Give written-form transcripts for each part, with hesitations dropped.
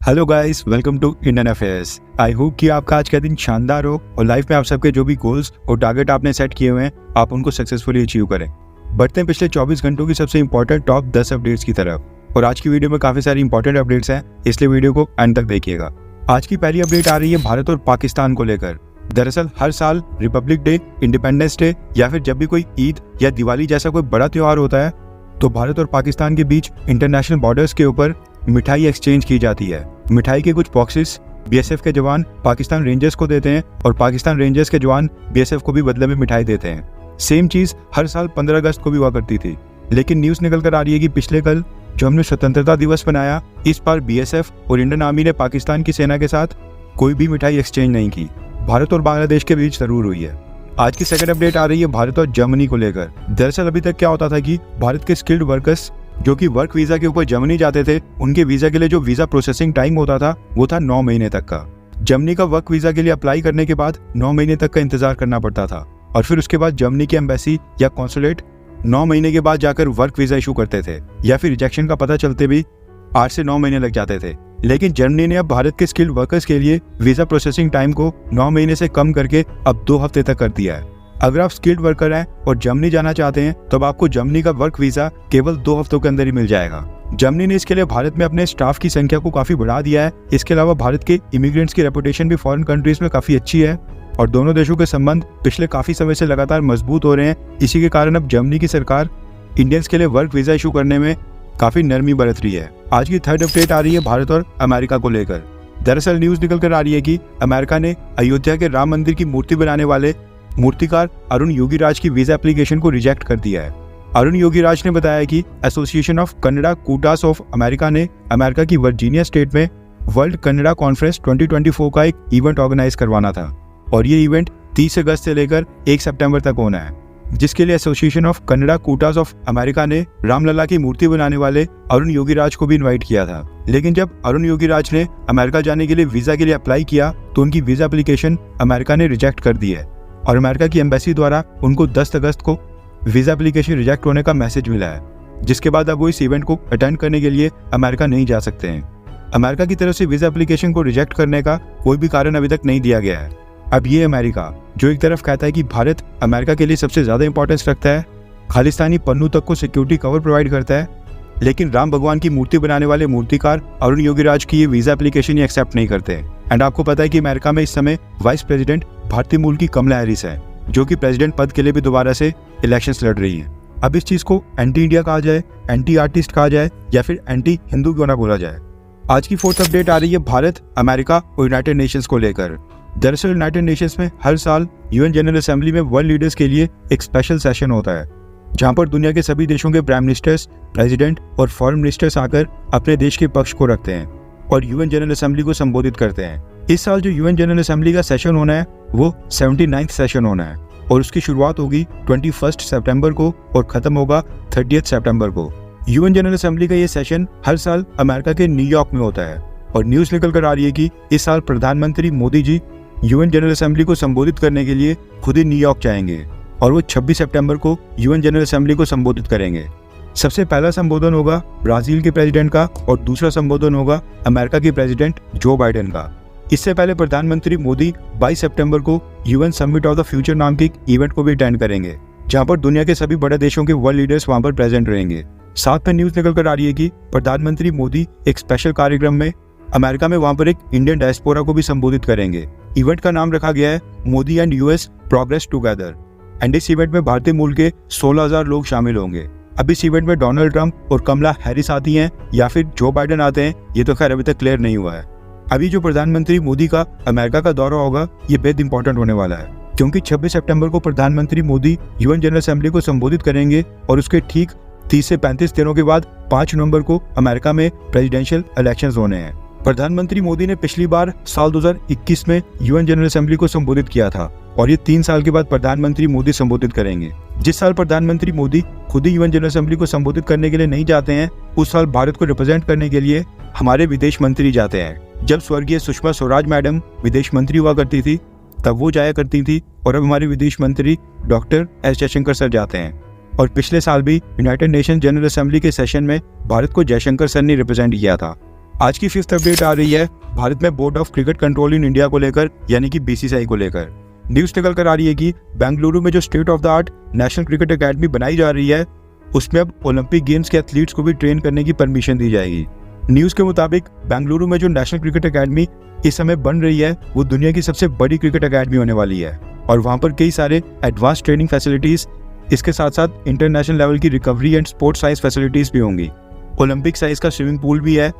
Hello guys, welcome to Indian affairs. I hope कि आपका आज का दिन शानदार हो और लाइफ में आप सबके जो भी गोल्स और टारगेट आपने सेट किए हुए हैं आप उनको सक्सेसफुली अचीव करें। बढ़ते हैं पिछले 24 घंटों की सबसे इंपॉर्टेंट टॉप 10 अपडेट्स की तरफ। और आज की वीडियो में काफी सारी इंपॉर्टेंट अपडेट्स हैं, इसलिए वीडियो को एंड तक देखिएगा। आज की पहली अपडेट आ रही है भारत और पाकिस्तान को लेकर। दरअसल हर साल रिपब्लिक डे, इंडिपेंडेंस डे या फिर जब भी कोई ईद या दिवाली जैसा कोई बड़ा त्योहार होता है तो भारत और पाकिस्तान के बीच इंटरनेशनल बॉर्डर्स के ऊपर मिठाई एक्सचेंज की जाती है। मिठाई के कुछ बॉक्सेस बीएसएफ के जवान पाकिस्तान रेंजर्स को देते हैं और पाकिस्तान रेंजर्स के जवान बीएसएफ को भी बदले में मिठाई देते हैं। सेम चीज हर साल 15 अगस्त को भी हुआ करती थी, लेकिन न्यूज निकल कर आ रही है कि पिछले कल जो हमने स्वतंत्रता दिवस मनाया, इस बार बीएसएफ और इंडियन आर्मी ने पाकिस्तान की सेना के साथ कोई भी मिठाई एक्सचेंज नहीं की। भारत और बांग्लादेश के बीच जरूर हुई है। आज की सेकंड अपडेट आ रही है भारत और जर्मनी को लेकर। दरअसल अभी तक क्या होता था कि भारत के स्किल्ड वर्कर्स जो कि वर्क वीजा के ऊपर जर्मनी जाते थे, उनके वीजा के लिए जो वीजा प्रोसेसिंग टाइम होता था वो था 9 महीने तक का। जर्मनी का वर्क वीजा के लिए अप्लाई करने के बाद 9 महीने तक का इंतजार करना पड़ता था और फिर उसके बाद जर्मनी की एम्बेसी या कॉन्सुलेट 9 महीने के बाद जाकर वर्क वीजा इशू करते थे, या फिर रिजेक्शन का पता चलते भी 8 से 9 महीने लग जाते थे। लेकिन जर्मनी ने अब भारत के स्किल्ड वर्कर्स के लिए वीजा प्रोसेसिंग टाइम को 9 महीने से कम करके अब 2 हफ्ते तक कर दिया है। अगर आप स्किल्ड वर्कर हैं और जर्मनी जाना चाहते हैं तो अब आपको जर्मनी का वर्क वीजा केवल 2 हफ्तों के अंदर ही मिल जाएगा। जर्मनी ने इसके लिए भारत में अपने स्टाफ की संख्या को काफी बढ़ा दिया है। इसके अलावा भारत के इमिग्रेंट्स की रेपुटेशन भी फॉरेन कंट्रीज में काफी अच्छी है और दोनों देशों के संबंध पिछले काफी समय से लगातार मजबूत हो रहे हैं। इसी के कारण अब जर्मनी की सरकार इंडियंस के लिए वर्क वीजा इशू करने में काफी नरमी बरत रही है। आज की थर्ड अपडेट आ रही है भारत और अमेरिका को लेकर। दरअसल न्यूज निकल कर आ रही है कि अमेरिका ने अयोध्या के राम मंदिर की मूर्ति बनाने वाले मूर्तिकार अरुण योगीराज की वीजा एप्लीकेशन को रिजेक्ट कर दिया है। अरुण योगीराज ने बताया कि association of Kannada Kootas of America ने अमेरिका की वर्जीनिया स्टेट में वर्ल्ड कन्नड़ा कॉन्फ्रेंस 2024 का एक इवेंट ऑर्गेनाइज करवाना था और ये इवेंट 30 अगस्त से लेकर 1 सितंबर तक होना है, जिसके लिए association of Kannada Kootas of America ने रामलला की मूर्ति बनाने वाले अरुण योगीराज को भी इनवाइट किया था। लेकिन जब अरुण योगीराज ने अमेरिका जाने के लिए वीजा के लिए अप्लाई किया तो उनकी वीजा एप्लीकेशन अमेरिका ने रिजेक्ट कर दी है और अमेरिका की एम्बेसी द्वारा उनको 10 अगस्त को वीजा एप्लीकेशन रिजेक्ट होने का मैसेज मिला है, जिसके बाद अब वो इस इवेंट को अटेंड करने के लिए अमेरिका नहीं जा सकते हैं। अमेरिका की तरफ से वीजा एप्लीकेशन को रिजेक्ट करने का कोई भी कारण अभी तक नहीं दिया गया है। अब ये अमेरिका जो एक तरफ कहता है कि भारत अमेरिका के लिए सबसे ज्यादा इंपॉर्टेंस रखता है, खालिस्तानी पन्नू तक को सिक्योरिटी कवर प्रोवाइड करता है, लेकिन राम भगवान की मूर्ति बनाने वाले मूर्तिकार अरुण योगीराज की ये वीजा एप्लीकेशन ही एक्सेप्ट नहीं करते। एंड आपको पता है कि अमेरिका में इस समय वाइस प्रेसिडेंट भारतीय मूल की कमला हैरिस है, जो कि प्रेसिडेंट पद के लिए भी दोबारा से इलेक्शंस लड़ रही है। अब इस चीज को एंटी इंडिया कहा जाए, एंटी आर्टिस्ट कहा जाए या फिर एंटी हिंदू क्यों ना बोला जाए। आज की फोर्थ अपडेट आ रही है भारत, अमेरिका और यूनाइटेड नेशंस को लेकर। दरअसल यूनाइटेड नेशंस में हर साल यूएन जनरल असेंबली में वर्ल्ड लीडर्स के लिए एक स्पेशल सेशन होता है, जहां पर दुनिया के सभी देशों के प्राइम मिनिस्टर्स, प्रेसिडेंट और फॉरेन मिनिस्टर्स आकर अपने देश के पक्ष को रखते हैं और यूएन जनरल असेंबली को संबोधित करते हैं। इस साल जो यूएन जनरल असेंबली का सेशन होना है वो 79th सेशन होना है और उसकी शुरुआत होगी 21 सितंबर को और खत्म होगा 30 सितंबर को। यूएन जनरल असेंबली का ये सेशन हर साल अमेरिका के न्यूयॉर्क में होता है और न्यूज निकल कर आ रही है कि इस साल प्रधानमंत्री Modi ji UN general assembly को संबोधित करने के लिए खुद ही न्यूयॉर्क जाएंगे और वो 26 सितंबर को यूएन जनरल असेंबली को संबोधित करेंगे। सबसे पहला संबोधन होगा ब्राजील के प्रेसिडेंट का और दूसरा संबोधन होगा अमेरिका के प्रेसिडेंट जो बाइडेन का। इससे पहले प्रधानमंत्री मोदी 22 सितंबर को UN summit of the future नाम के एक इवेंट को भी अटेंड करेंगे, जहां पर दुनिया के सभी बड़े देशों के वर्ल्ड लीडर्स वहां पर प्रेजेंट रहेंगे। साथ में न्यूज निकल कर आ रही है कि प्रधानमंत्री मोदी एक स्पेशल कार्यक्रम में अमेरिका में वहां पर एक इंडियन डायस्पोरा को भी संबोधित करेंगे। इवेंट का नाम रखा गया है Modi and US progress together and इस इवेंट में भारतीय मूल के 16,000 लोग शामिल होंगे। अब इस इवेंट में डोनाल्ड ट्रंप और कमला हैरिस आती हैं या फिर जो बाइडेन आते हैं, ये तो खैर अभी तक क्लियर नहीं हुआ है। अभी जो प्रधानमंत्री मोदी का अमेरिका का दौरा होगा ये बेहद इंपॉर्टेंट होने वाला है, क्योंकि 26 सितंबर को प्रधानमंत्री मोदी यूएन जनरल असेंबली को संबोधित करेंगे और उसके ठीक 30 से 35 दिनों के बाद 5 नवंबर को अमेरिका में प्रेसिडेंशियल इलेक्शंस होने हैं। प्रधानमंत्री मोदी ने पिछली बार साल 2021 में यूएन जनरल असेंबली को संबोधित किया था और ये 3 साल के बाद प्रधानमंत्री मोदी संबोधित करेंगे। जिस साल प्रधानमंत्री मोदी खुद ही यूएन जनरल असेंबली को संबोधित करने के लिए नहीं जाते हैं, उस साल भारत को रिप्रेजेंट करने के लिए हमारे विदेश मंत्री जाते हैं। जब स्वर्गीय सुषमा स्वराज मैडम विदेश मंत्री हुआ करती थी तब वो जाया करती थी और अब हमारे विदेश मंत्री डॉक्टर एस जयशंकर सर जाते हैं। और पिछले साल भी यूनाइटेड नेशन जनरल असेंबली के सेशन में भारत को जयशंकर सर ने रिप्रेजेंट किया था। आज की 5th अपडेट आ रही है भारत में board of cricket control in India को लेकर, यानी कि BCCI को लेकर। न्यूज निकल कर आ रही है कि बेंगलुरु में जो state of the art national cricket academy बनाई जा रही है, उसमें अब ओलंपिक गेम्स के एथलीट्स को भी ट्रेन करने की परमिशन दी जाएगी। न्यूज के मुताबिक बेंगलुरु में जो नेशनल क्रिकेट एकेडमी इस समय बन रही है, वो दुनिया की सबसे बड़ी क्रिकेट एकेडमी होने वाली है और वहाँ पर कई सारे एडवांस ट्रेनिंग फैसिलिटीज, इसके साथ साथ इंटरनेशनल लेवल की recovery and sports science facilities भी होंगी। ओलंपिक साइज का स्विमिंग पूल भी है।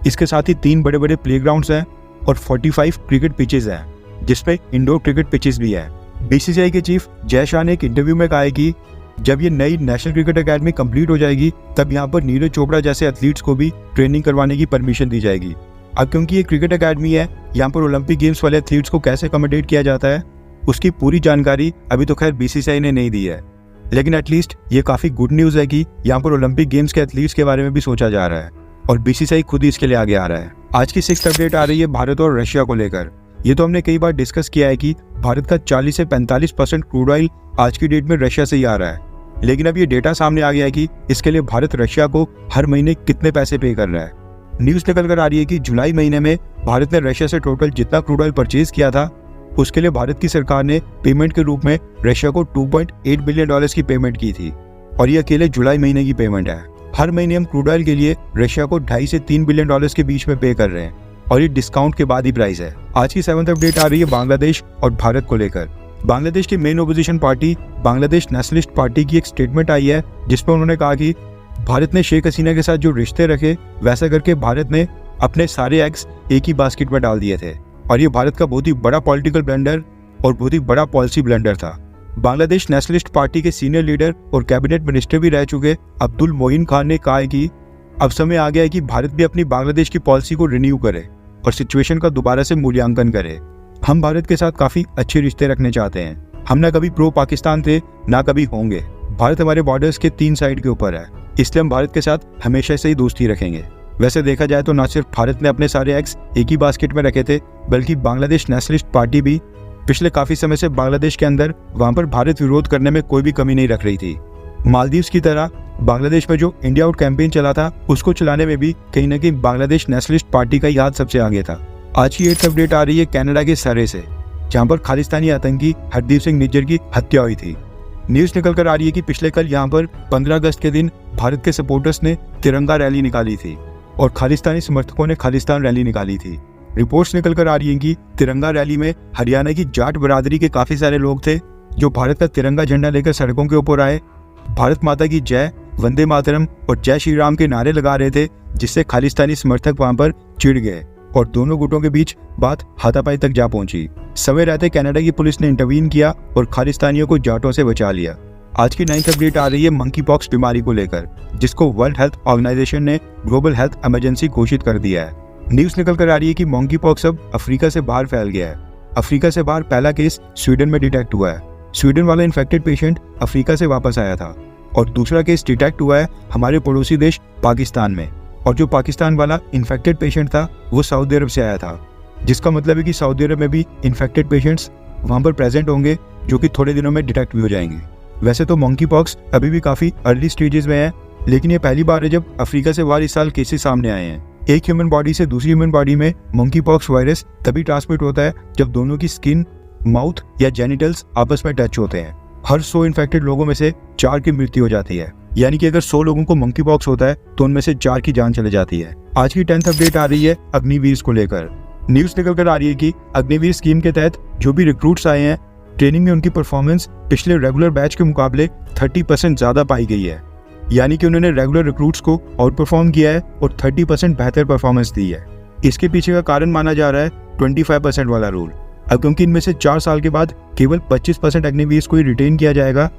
इसके साथ ही 3 बड़े बड़े प्लेग्राउंड्स हैं और 45 क्रिकेट पिचेस हैं, जिसमें इंडोर क्रिकेट पिचेस भी हैं। BCCI के चीफ जय शाह ने एक इंटरव्यू में कहा है कि जब ये नई नेशनल क्रिकेट एकेडमी कंप्लीट हो जाएगी, तब यहाँ पर नीरज चोपड़ा जैसे एथलीट्स को भी ट्रेनिंग करवाने की परमिशन दी जाएगी। अब क्योंकि ये क्रिकेट एकेडमी है, यहाँ पर ओलंपिक गेम्स वाले एथलीट्स को कैसे अकोमोडेट किया जाता है, उसकी पूरी जानकारी अभी तो खैर BCCI ने नहीं दी है, लेकिन एटलीस्ट ये काफ़ी गुड न्यूज़ है कि यहाँ पर ओलंपिक गेम्स के एथलीट्स के बारे में भी सोचा जा रहा है और BCCI खुद ही इसके लिए आगे आ रहा है। आज की 6th अपडेट आ रही है भारत और रशिया को लेकर। ये तो हमने कई बार डिस्कस किया है कि भारत का 40 से 45% क्रूड ऑयल आज की डेट में रशिया से ही आ रहा है, लेकिन अब ये डेटा सामने आ गया है कि इसके लिए भारत रशिया को हर महीने कितने पैसे पे कर रहा है। न्यूज़ निकल कर आ रही है कि जुलाई महीने में भारत ने रशिया से टोटल जितना क्रूड ऑयल परचेज किया था, उसके लिए भारत की सरकार ने पेमेंट के रूप में रशिया को $2.8 बिलियन की पेमेंट की थी और ये अकेले जुलाई महीने की पेमेंट है। हर महीने हम क्रूड ऑयल के लिए रशिया को $2.5 से $3 बिलियन के बीच में पे कर रहे हैं और ये डिस्काउंट के बाद ही प्राइस है। आज की 7th अपडेट आ रही है बांग्लादेश और भारत को लेकर। बांग्लादेश की main opposition party Bangladesh nationalist party की एक स्टेटमेंट आई है, जिसमें उन्होंने कहा कि भारत ने शेख हसीना के साथ जो रिश्ते रखे, वैसा करके भारत ने अपने सारे एग्स एक ही बास्केट में डाल दिए थे और ये भारत का बहुत ही बड़ा पॉलिटिकल ब्लंडर और बहुत ही बड़ा पॉलिसी ब्लंडर था। बांग्लादेश नेशनलिस्ट पार्टी के सीनियर लीडर और कैबिनेट मिनिस्टर भी रह चुके अब्दुल मोइन खान ने कहा है कि अब समय आ गया है कि भारत भी अपनी बांग्लादेश की पॉलिसी को रिन्यू करे और सिचुएशन का दोबारा से मूल्यांकन करे। हम भारत के साथ काफ़ी अच्छे रिश्ते रखने चाहते हैं। हम ना कभी प्रो पाकिस्तान थे, ना कभी होंगे। भारत हमारे बॉर्डर्स के 3 साइड के ऊपर है, इसलिए हम भारत के साथ हमेशा से ही दोस्ती रखेंगे। वैसे देखा जाए तो ना सिर्फ भारत ने अपने सारे एग्स एक ही बास्केट में रखे थे, बल्कि बांग्लादेश नेशनलिस्ट पार्टी भी पिछले काफ़ी समय से बांग्लादेश के अंदर वहाँ पर भारत विरोध करने में कोई भी कमी नहीं रख रही थी। मालदीव्स की तरह बांग्लादेश में जो इंडिया आउट कैंपेन चला था, उसको चलाने में भी कहीं ना कहीं बांग्लादेश नेशनलिस्ट पार्टी का ही हाथ सबसे आगे था। आज की 8th अपडेट आ रही है कनाडा के सरे से, जहां पर खालिस्तानी आतंकी हरदीप सिंह निज्जर की हत्या हुई थी। न्यूज़ निकल कर आ रही है कि पिछले कल यहां पर 15 अगस्त के दिन भारत के सपोर्टर्स ने तिरंगा रैली निकाली थी और खालिस्तानी समर्थकों ने खालिस्तान रैली निकाली थी। रिपोर्ट्स निकल कर आ रही हैं कि तिरंगा रैली में हरियाणा की जाट बरादरी के काफ़ी सारे लोग थे, जो भारत का तिरंगा झंडा लेकर सड़कों के ऊपर आए, भारत माता की जय, वंदे मातरम और जय श्री राम के नारे लगा रहे थे, जिससे खालिस्तानी समर्थक वहां पर चिढ़ गए और दोनों गुटों के बीच बात हाथापाई तक जा पहुंची। समय रहते कनाडा की पुलिस ने इंटरवीन किया और खालिस्तानियों को जाटों से बचा लिया। आज की 9th अपडेट आ रही है मंकी पॉक्स बीमारी को लेकर, जिसको वर्ल्ड हेल्थ ऑर्गेनाइजेशन ने ग्लोबल हेल्थ इमरजेंसी घोषित कर दिया है। न्यूज़ निकल कर आ रही है कि मंकी पॉक्स अब अफ्रीका से बाहर फैल गया है। अफ्रीका से बाहर पहला केस स्वीडन में डिटेक्ट हुआ है। स्वीडन वाला इन्फेक्टेड पेशेंट अफ्रीका से वापस आया था और दूसरा केस डिटेक्ट हुआ है हमारे पड़ोसी देश पाकिस्तान में, और जो पाकिस्तान वाला इन्फेक्टेड पेशेंट था वो सऊदी अरब से आया था, जिसका मतलब है कि सऊदी अरब में भी इन्फेक्टेड पेशेंट्स वहाँ पर प्रेजेंट होंगे, जो कि थोड़े दिनों में डिटेक्ट भी हो जाएंगे। वैसे तो मंकी पॉक्स अभी भी काफ़ी अर्ली स्टेजेस में है, लेकिन ये पहली बार है जब अफ्रीका से बाहर इस साल केसेस सामने आए हैं। एक ह्यूमन बॉडी से दूसरी ह्यूमन बॉडी में मंकी पॉक्स वायरस तभी ट्रांसमिट होता है जब दोनों की स्किन, माउथ या जेनिटल्स आपस में टच होते हैं। हर 100 इन्फेक्टेड लोगों में से 4 की मृत्यु हो जाती है, यानी कि अगर 100 लोगों को मंकी पॉक्स होता है तो उनमें से 4 की जान चले जाती है। आज की 10th अपडेट आ रही है अग्निवीर को लेकर। न्यूज़ निकल कर आ रही है कि अग्निवीर स्कीम के तहत जो भी रिक्रूट्स आए हैं, ट्रेनिंग में उनकी परफॉर्मेंस पिछले रेगुलर बैच के मुकाबले 30% ज़्यादा पाई गई है, यानी कि उन्होंने रेगुलर रिक्रूट्स को आउट परफॉर्म किया है और 30% बेहतर परफॉर्मेंस दी है। इसके पीछे का कारण माना जा रहा है 25% वाला रूल। अब क्योंकि इनमें से 4 साल के बाद केवल 25% अग्निवीर को ही रिटेन किया जाएगा,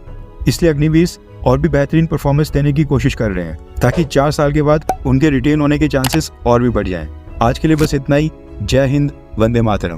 इसलिए अग्निवीर और भी बेहतरीन परफॉर्मेंस देने की कोशिश कर रहे हैं, ताकि 4 साल के बाद उनके रिटेन होने के चांसेस और भी बढ़ जाएं। आज के लिए बस इतना ही। जय हिंद, वंदे मातरम।